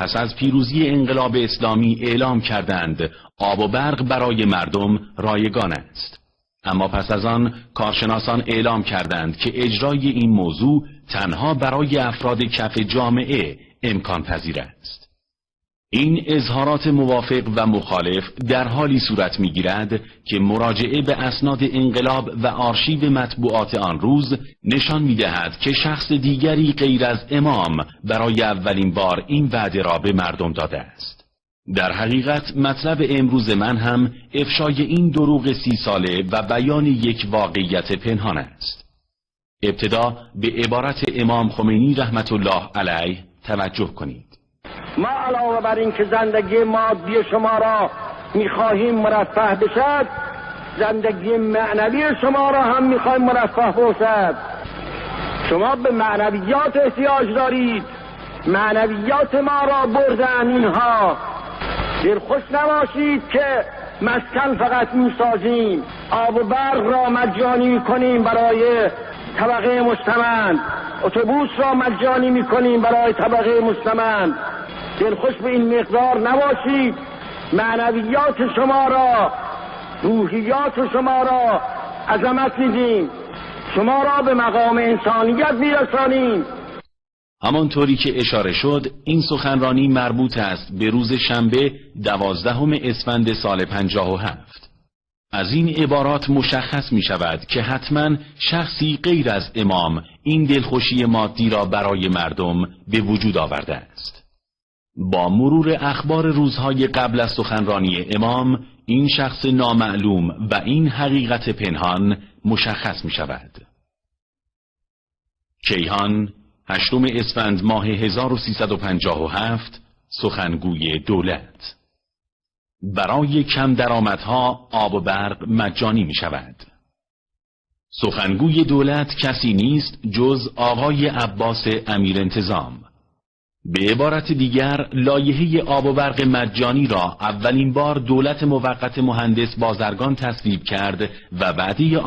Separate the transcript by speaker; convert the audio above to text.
Speaker 1: پس از پیروزی انقلاب اسلامی اعلام کردند آب و برق برای مردم رایگان است. اما پس از آن کارشناسان اعلام کردند که اجرای این موضوع تنها برای افراد کف جامعه امکان پذیر است. این اظهارات موافق و مخالف در حالی صورت می‌گیرد که مراجعه به اسناد انقلاب و آرشیو مطبوعات آن روز نشان می‌دهد که شخص دیگری غیر از امام برای اولین بار این وعده را به مردم داده است. در حقیقت مطلب امروز من هم افشای این دروغ 30 ساله و بیان یک واقعیت پنهان است. ابتدا به عبارت امام خمینی رحمت الله علیه توجه کنید.
Speaker 2: ما علاوه بر این که زندگی مادی شما را میخواهیم مرفه بشد، زندگی معنوی شما را هم میخواهیم مرفه باشد. شما به معنویات احتیاج دارید. معنویات ما را بردن اینها. دلخوش نباشید که مسکن فقط میسازیم، آب و برق را مجانی میکنیم برای طبقه مستمند، اتوبوس را مجانی میکنیم برای طبقه مستمند. دلخوش به این مقدار نباشید. معنویات شما را، روحیات شما را عظمت میدیم، شما را به مقام انسانیت میرسانیم.
Speaker 1: همانطوری که اشاره شد این سخنرانی مربوط است به روز شنبه 12 اسفند سال 57. از این عبارات مشخص می شود که حتما شخصی غیر از امام این دلخوشی مادی را برای مردم به وجود آورده است. با مرور اخبار روزهای قبل از سخنرانی امام این شخص نامعلوم و این حقیقت پنهان مشخص می شود. کیهان 8 اسفند ماه 1357 سخنگوی دولت: برای کم درآمدها آب و برق مجانی می شود. سخنگوی دولت کسی نیست جز آقای عباس امیر انتظام. به عبارت دیگر لایحه آب و برق مجانی را اولین بار دولت موقت مهندس بازرگان تصویب کرد و وعده